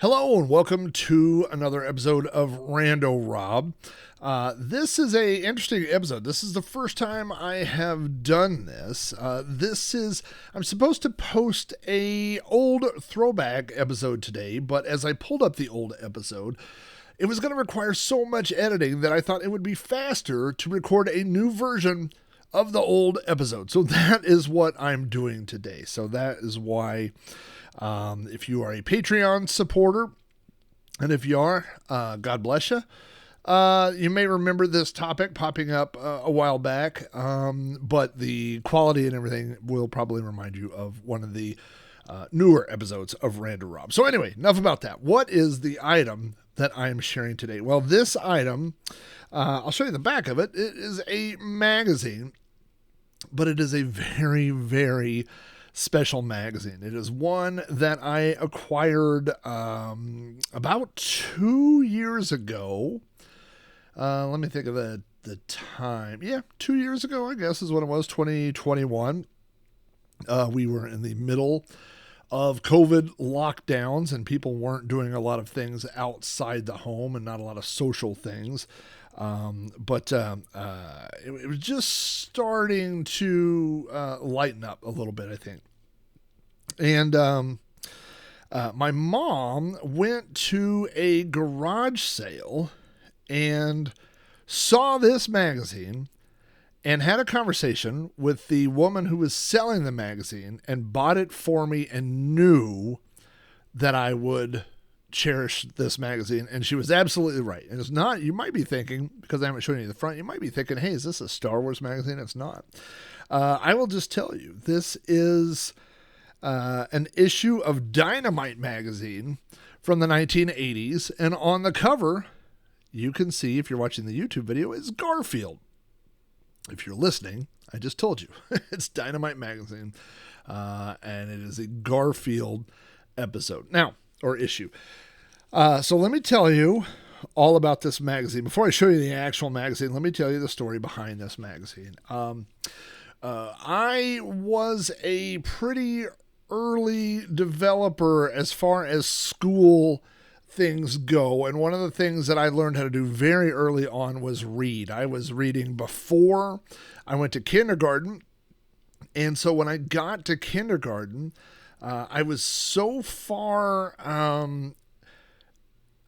Hello and welcome to another episode of Rando Rob. This is a interesting episode. This is the first time I have done this. I'm supposed to post a old throwback episode today, but as I pulled up the old episode, it was going to require so much editing that I thought it would be faster to record a new version of the old episode. So that is what I'm doing today. So that is why if you are a Patreon supporter, and if you are, God bless you. You may remember this topic popping up a while back, but the quality and everything will probably remind you of one of the newer episodes of Rando Rob. So anyway, enough about that. What is the item that I am sharing today? Well, this item, I'll show you the back of it. It is a magazine, but it is a very, very special magazine. It is one that I acquired about 2 years ago. Let me think of the time. Yeah, 2 years ago, I guess is what it was, 2021. We were in the middle of COVID lockdowns and people weren't doing a lot of things outside the home and not a lot of social things. But it was just starting to lighten up a little bit, I think. And my mom went to a garage sale and saw this magazine and had a conversation with the woman who was selling the magazine and bought it for me and knew that I would cherish this magazine. And she was absolutely right. And it's not, you might be thinking, because I haven't shown you the front, you might be thinking, hey, is this a Star Wars magazine? It's not. I will just tell you, this is an issue of Dynamite magazine from the 1980s. And on the cover, you can see, if you're watching the YouTube video, is Garfield. If you're listening, I just told you, it's Dynamite magazine. And it is a Garfield episode. Now, or issue. So let me tell you all about this magazine. Before I show you the actual magazine, let me tell you the story behind this magazine. I was a pretty early developer as far as school things go. And one of the things that I learned how to do very early on was read. I was reading before I went to kindergarten. And so when I got to kindergarten, I was so far, I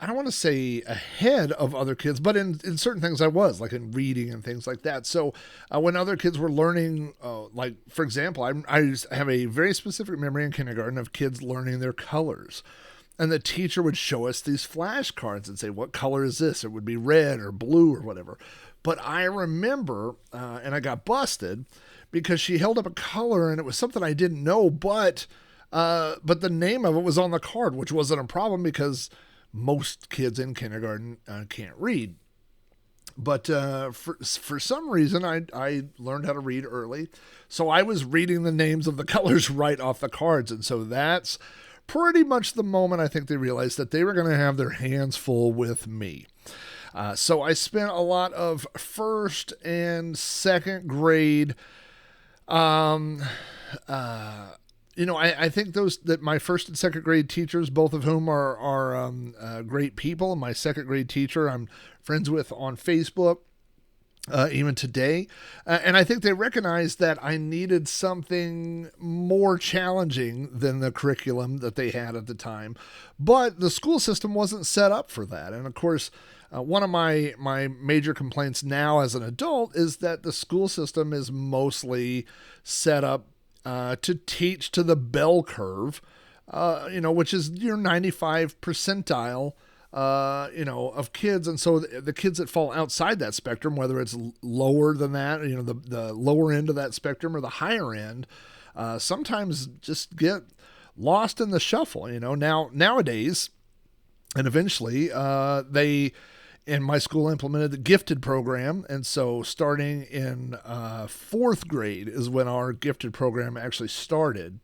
don't want to say ahead of other kids, but in certain things I was, like in reading and things like that. So when other kids were learning, like, for example, I have a very specific memory in kindergarten of kids learning their colors. And the teacher would show us these flashcards and say, what color is this? It would be red or blue or whatever. But I remember, and I got busted because she held up a color and it was something I didn't know, but the name of it was on the card, which wasn't a problem because most kids in kindergarten can't read. But for some reason, I learned how to read early. So I was reading the names of the colors right off the cards. And so that's pretty much the moment I think they realized that they were going to have their hands full with me. So I spent a lot of first and second grade I think that my first and second grade teachers, both of whom are great people. My second grade teacher I'm friends with on Facebook, even today. And I think they recognized that I needed something more challenging than the curriculum that they had at the time. But the school system wasn't set up for that. And of course, one of my major complaints now as an adult is that the school system is mostly set up to teach to the bell curve, which is your 95 percentile, of kids. And so the kids that fall outside that spectrum, whether it's lower than that, the lower end of that spectrum or the higher end, sometimes just get lost in the shuffle, nowadays. And eventually, they in my school implemented the gifted program. And so starting in fourth grade is when our gifted program actually started.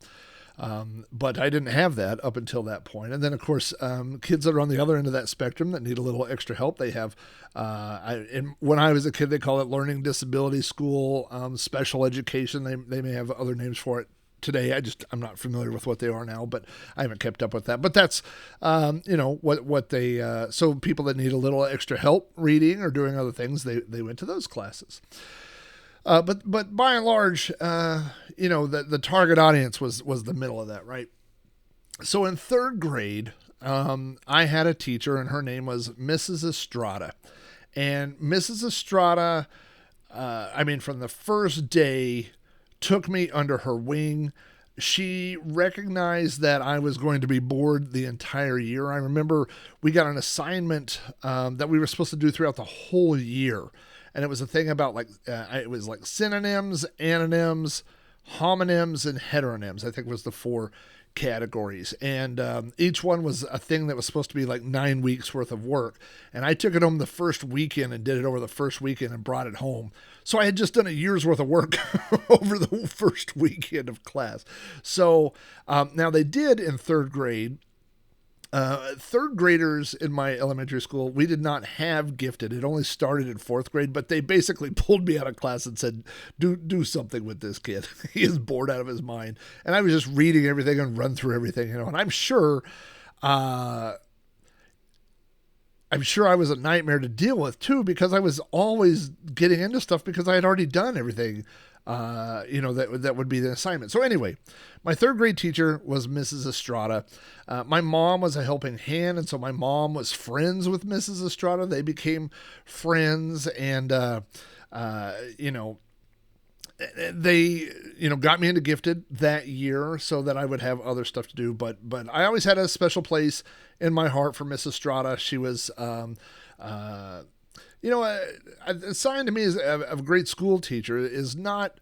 But I didn't have that up until that point. And then, of course, kids that are on the other end of that spectrum that need a little extra help, they have, when I was a kid, they call it learning disability school, special education. They may have other names for it today. I'm not familiar with what they are now, but I haven't kept up with that. But that's, what they, so people that need a little extra help reading or doing other things, they went to those classes. But by and large, the target audience was the middle of that, right? So in third grade, I had a teacher, and her name was Mrs. Estrada. And Mrs. Estrada, from the first day, took me under her wing. She recognized that I was going to be bored the entire year. I remember we got an assignment that we were supposed to do throughout the whole year. And it was a thing about it was like synonyms, antonyms, homonyms, and heteronyms, I think was the 4 categories. And each one was a thing that was supposed to be like 9 weeks worth of work. And I took it home the first weekend and did it over the first weekend and brought it home. So I had just done a year's worth of work over the first weekend of class. So now they did in third grade. Third graders in my elementary school, we did not have gifted. It only started in fourth grade, but they basically pulled me out of class and said, do something with this kid. He is bored out of his mind. And I was just reading everything and run through everything, and I'm sure I was a nightmare to deal with too, because I was always getting into stuff because I had already done everything. That would be the assignment. So anyway, my third grade teacher was Mrs. Estrada. My mom was a helping hand, and so my mom was friends with Mrs. Estrada. They became friends, and they got me into gifted that year so that I would have other stuff to do. But I always had a special place in my heart for Mrs. Estrada. She was assigned to me as a great school teacher is not,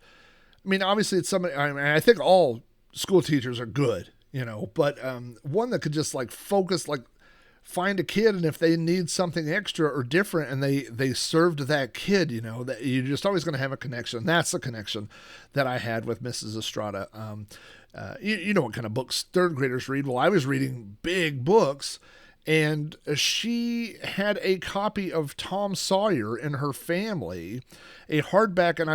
obviously it's somebody, I think all school teachers are good, but one that could just focus, find a kid, and if they need something extra or different and they served that kid, that you're just always going to have a connection. That's the connection that I had with Mrs. Estrada. You know what kind of books third graders read. Well, I was reading big books. And she had a copy of Tom Sawyer in her family, a hardback. And I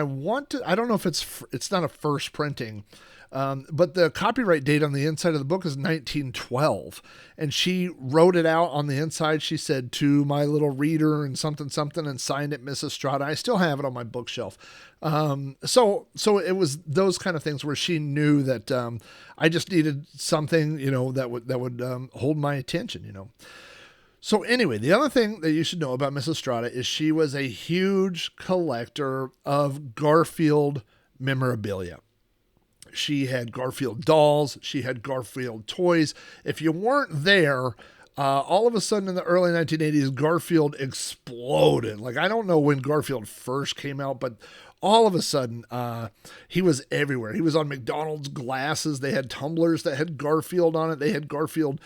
don't know if it's not a first printing, but the copyright date on the inside of the book is 1912. And she wrote it out on the inside. She said, "To my little reader," and something, and signed it Mrs. Estrada. I still have it on my bookshelf. So it was those kind of things where she knew that I just needed something, that would hold my attention, So anyway, the other thing that you should know about Mrs. Estrada is she was a huge collector of Garfield memorabilia. She had Garfield dolls. She had Garfield toys. If you weren't there, all of a sudden in the early 1980s, Garfield exploded. I don't know when Garfield first came out, but all of a sudden, he was everywhere. He was on McDonald's glasses. They had tumblers that had Garfield on it. They had Garfield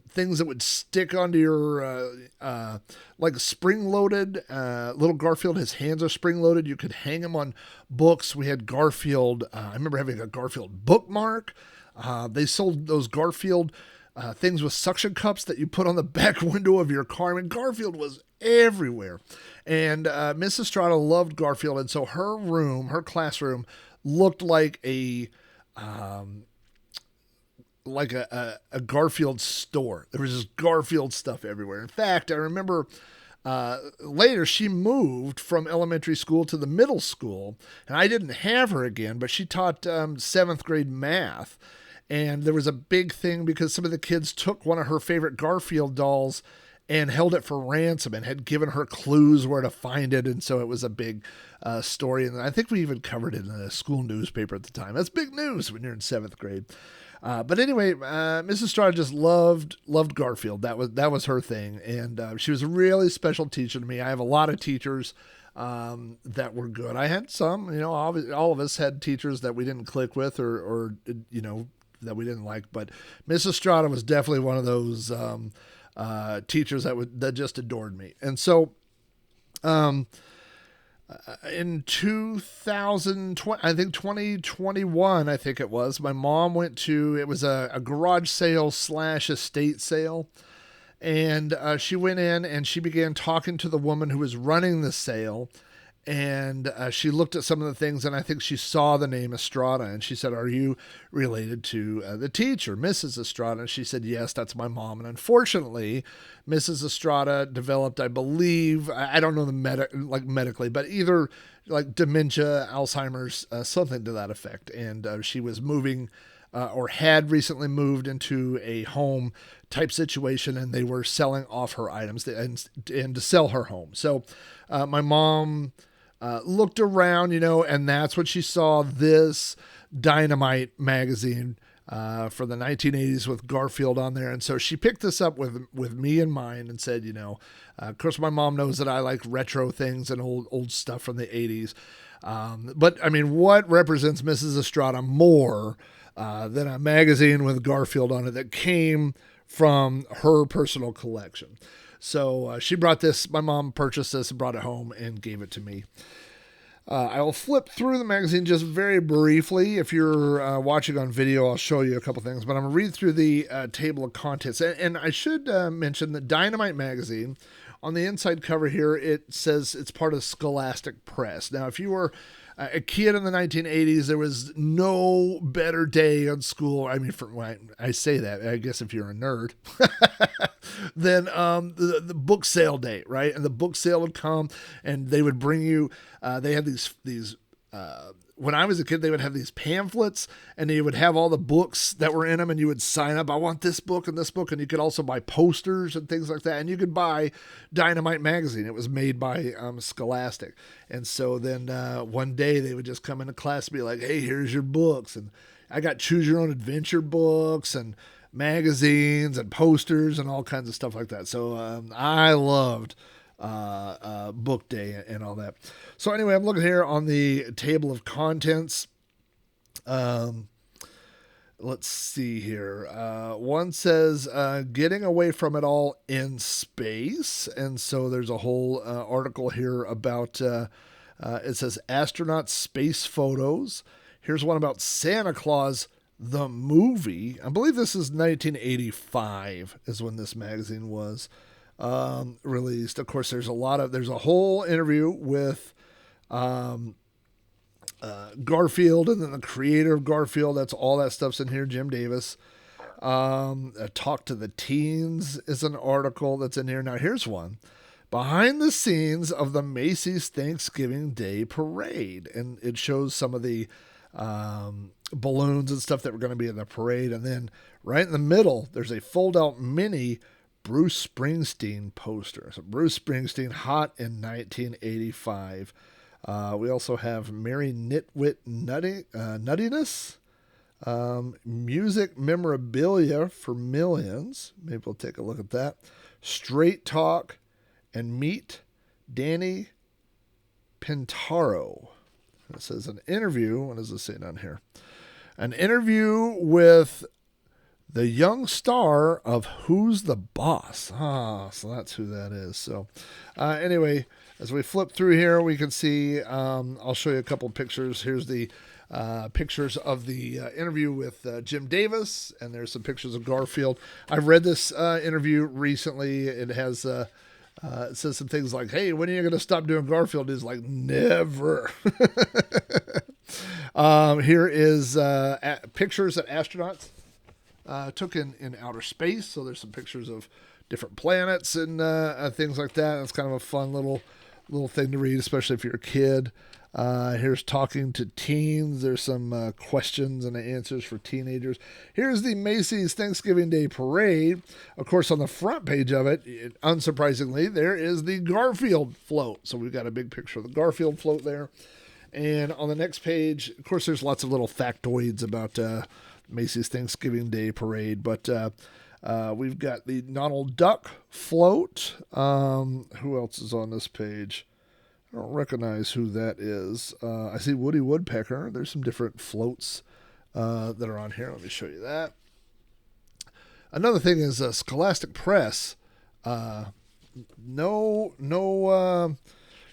things that would stick onto your, spring-loaded. Little Garfield, his hands are spring-loaded. You could hang him on books. We had Garfield. I remember having a Garfield bookmark. They sold those Garfield things with suction cups that you put on the back window of your car. Garfield was everywhere. And Miss Estrada loved Garfield, and so her classroom looked like a Garfield store. There was just Garfield stuff everywhere. In fact, I remember later she moved from elementary school to the middle school, and I didn't have her again, but she taught 7th grade math. And there was a big thing because some of the kids took one of her favorite Garfield dolls and held it for ransom and had given her clues where to find it. And so it was a big story. And I think we even covered it in a school newspaper at the time. That's big news when you're in 7th grade. But anyway, Mrs. Estrada just loved Garfield. That was her thing. And she was a really special teacher to me. I have a lot of teachers that were good. I had some, all of us had teachers that we didn't click with or that we didn't like. But Mrs. Estrada was definitely one of those teachers that just adored me. And so in 2020, I think 2021, I think it was, my mom went to, it was a garage sale / estate sale. And she went in and she began talking to the woman who was running the sale. and she looked at some of the things, and I think she saw the name Estrada, and she said, "Are you related to the teacher, Mrs. Estrada?" And she said, "Yes, that's my mom." And unfortunately, Mrs. Estrada developed, I believe, I don't know medically, but either like dementia, Alzheimer's, something to that effect. And she was moving or had recently moved into a home type situation, and they were selling off her items and to sell her home. So my mom looked around, and that's when she saw this Dynamite magazine for the 1980s with Garfield on there. And so she picked this up with me in mind and said, of course, my mom knows that I like retro things and old stuff from the 80s. But I mean, what represents Mrs. Estrada more than a magazine with Garfield on it that came from her personal collection? So she brought this, my mom purchased this and brought it home and gave it to me. I will flip through the magazine just very briefly. If you're watching on video, I'll show you a couple things, but I'm going to read through the table of contents. And I should mention that Dynamite magazine, on the inside cover here, it says it's part of Scholastic Press. Now, if you were a kid in the 1980s, there was no better day on school. I mean, when I say that, I guess if you're a nerd, than the book sale date, right? And the book sale would come, and they would bring you. They had these. When I was a kid, they would have these pamphlets, and they would have all the books that were in them, and you would sign up. I want this book and this book, and you could also buy posters and things like that. And you could buy Dynamite magazine. It was made by Scholastic, and so then one day they would just come into class and be like, "Hey, here's your books," and I got choose your own adventure books and magazines and posters and all kinds of stuff like that. So I loved book day and all that. So anyway, I'm looking here on the table of contents. Let's see here. One says getting away from it all in space, and so there's a whole article here about it says astronaut space photos. Here's one about Santa Claus the movie. I believe this is 1985 is when this magazine was released. Of course, there's a whole interview with Garfield, and then the creator of Garfield. That's all that stuff's in here, Jim Davis. Talk to the Teens is an article that's in here. Now here's one. Behind the scenes of the Macy's Thanksgiving Day Parade. And it shows some of the balloons and stuff that were going to be in the parade. And then right in the middle, there's a fold-out mini Bruce Springsteen poster. So Bruce Springsteen, hot in 1985. We also have Mary Nitwit Nuttiness. Music memorabilia for millions. Maybe we'll take a look at that. Straight Talk and Meet Danny Pintaro. It says an interview. What does it say down here? An interview with the young star of Who's the Boss. So that's who that is. So anyway, as we flip through here, we can see, I'll show you a couple pictures. Here's the pictures of the interview with Jim Davis, and there's some pictures of Garfield. I've read this interview recently. It has it says some things like, "Hey, when are you going to stop doing Garfield?" He's like, "Never." Here is pictures that astronauts took in outer space. So there's some pictures of different planets and things like that. It's kind of a fun little thing to read, especially if you're a kid. Here's talking to teens. There's some questions and answers for teenagers. Here's the Macy's Thanksgiving Day Parade. Of course, on the front page of it, unsurprisingly, there is the Garfield float. So we've got a big picture of the Garfield float there. And on the next page, of course, there's lots of little factoids about Macy's Thanksgiving Day Parade. But we've got the Donald Duck float. Who else is on this page? I don't recognize who that is. I see Woody Woodpecker. There's some different floats that are on here. Let me show you that. Another thing is Scholastic Press. No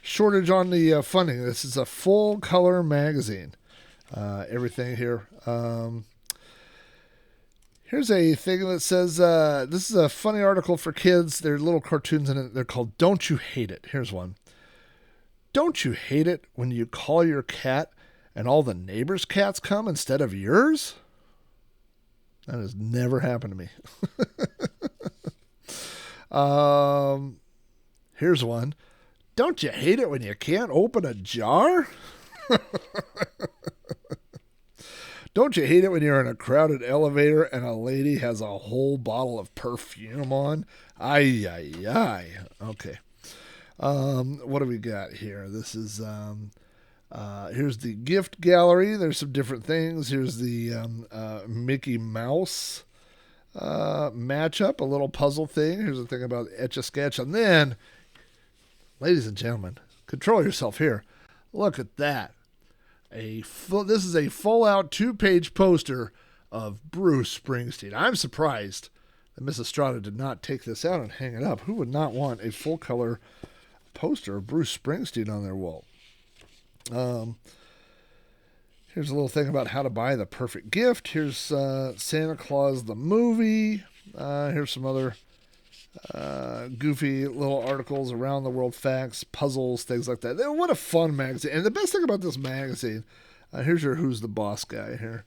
shortage on the funding. This is a full color magazine. Everything here. Here's a thing that says, this is a funny article for kids. There are little cartoons in it. They're called Don't You Hate It? Here's one. Don't you hate it when you call your cat and all the neighbors' cats come instead of yours? That has never happened to me. Here's one. Don't you hate it when you can't open a jar? Don't you hate it when you're in a crowded elevator and a lady has a whole bottle of perfume on? Ay, ay, ay. Okay. What do we got here? This is, here's the gift gallery. There's some different things. Here's the Mickey Mouse matchup, a little puzzle thing. Here's the thing about Etch-a-Sketch. And then, ladies and gentlemen, control yourself here. Look at that. This is a full-out 2-page poster of Bruce Springsteen. I'm surprised that Miss Estrada did not take this out and hang it up. Who would not want a full-color poster of Bruce Springsteen on their wall? Here's a little thing about how to buy the perfect gift. Here's Santa Claus the movie. Here's some other goofy little articles, around the world facts, puzzles, things like that. What a fun magazine. And the best thing about this magazine, here's your Who's the Boss guy here,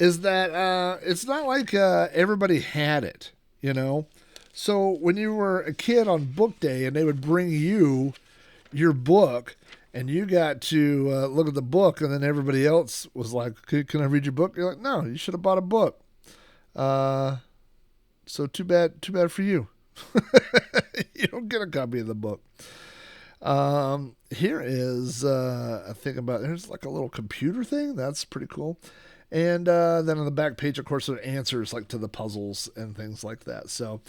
is that it's not like everybody had it, you know? So when you were a kid on book day and they would bring you your book and you got to look at the book, and then everybody else was like, can I read your book? You're like, no, you should have bought a book. So too bad for you. You don't get a copy of the book. Here is a thing about, there's like a little computer thing. That's pretty cool. And then on the back page, of course, there are answers like to the puzzles and things like that. So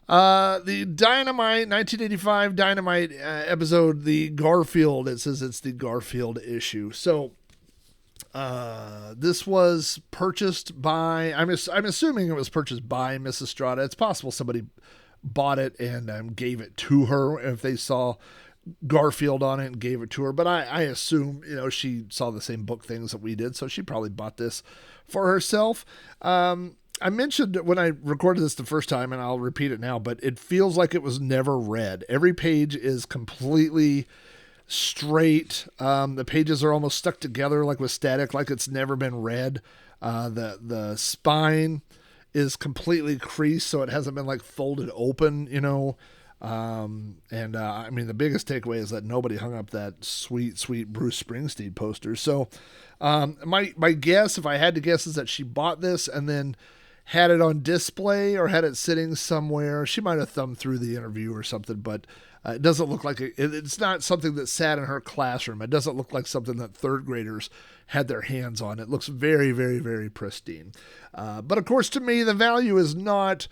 the Dynamite, 1985 Dynamite episode, the Garfield, it says it's the Garfield issue. So this was purchased by, I'm assuming it was purchased by Miss Estrada. It's possible somebody bought it and gave it to her if they saw Garfield on it and gave it to her. But I assume, you know, she saw the same book things that we did, so she probably bought this for herself. I mentioned when I recorded this the first time, and I'll repeat it now, but it feels like it was never read. Every page is completely straight. The pages are almost stuck together like with static, like it's never been read. The spine is completely creased, so it hasn't been like folded open, you know. I mean, the biggest takeaway is that nobody hung up that sweet Bruce Springsteen poster. So my guess, if I had to guess, is that she bought this and then had it on display or had it sitting somewhere. She might have thumbed through the interview or something, but it doesn't look like it's not something that sat in her classroom. It doesn't look like something that third graders had their hands on. It looks very, very, very pristine. But of course, to me, the value is not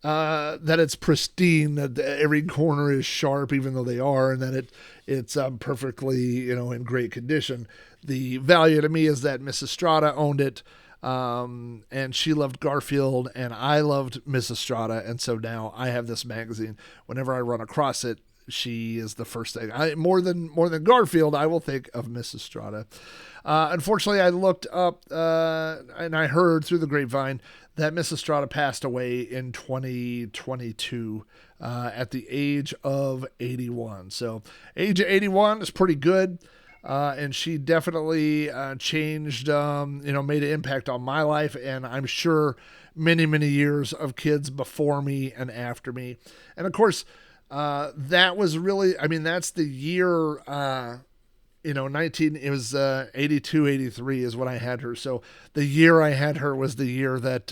that it's pristine, that every corner is sharp, even though they are, and that it's perfectly, you know, in great condition. The value to me is that Miss Estrada owned it. And she loved Garfield and I loved Miss Estrada. And so now I have this magazine. Whenever I run across it, she is the first thing. More than Garfield, I will think of Miss Estrada. Unfortunately, I looked up and I heard through the grapevine that Miss Estrada passed away in 2022 at the age of 81. So age of 81 is pretty good. And she definitely changed, made an impact on my life, and I'm sure many, many years of kids before me and after me. And of course, that was really, I mean, that's the year, it was 82, 83 is when I had her. So the year I had her was the year that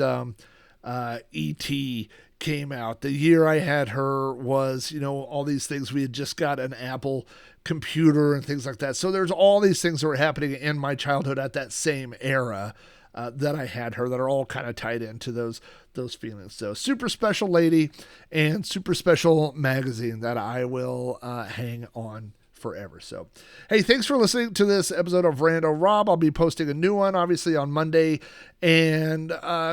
E.T. came out. The year I had her was, all these things. We had just got an Apple computer and things like that. So there's all these things that were happening in my childhood at that same era that I had her that are all kind of tied into those feelings. So super special lady and super special magazine that I will hang on forever. So, hey, thanks for listening to this episode of Rando Rob. I'll be posting a new one, obviously, on Monday, and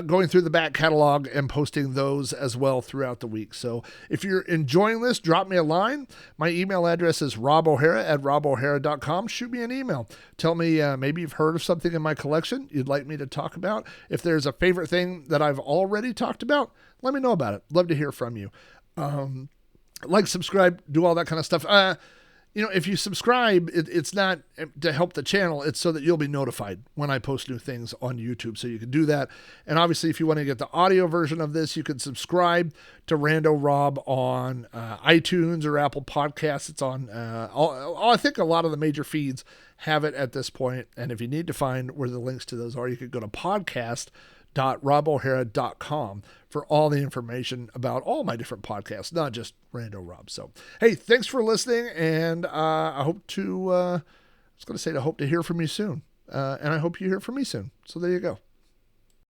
going through the back catalog and posting those as well throughout the week. So if you're enjoying this, drop me a line. My email address is robohara@robohara.com. Shoot me an email. Tell me maybe you've heard of something in my collection you'd like me to talk about. If there's a favorite thing that I've already talked about, let me know about it. Love to hear from you. Like, subscribe, do all that kind of stuff. if you subscribe, it's not to help the channel. It's so that you'll be notified when I post new things on YouTube. So you can do that. And obviously, if you want to get the audio version of this, you can subscribe to Rando Rob on iTunes or Apple Podcasts. It's on, I think a lot of the major feeds have it at this point. And if you need to find where the links to those are, you could go to podcast.robohara.com for all the information about all my different podcasts, not just Rando Rob. So, hey, thanks for listening, and I hope to, I was going to say I hope to hear from you soon, and I hope you hear from me soon. So there you go.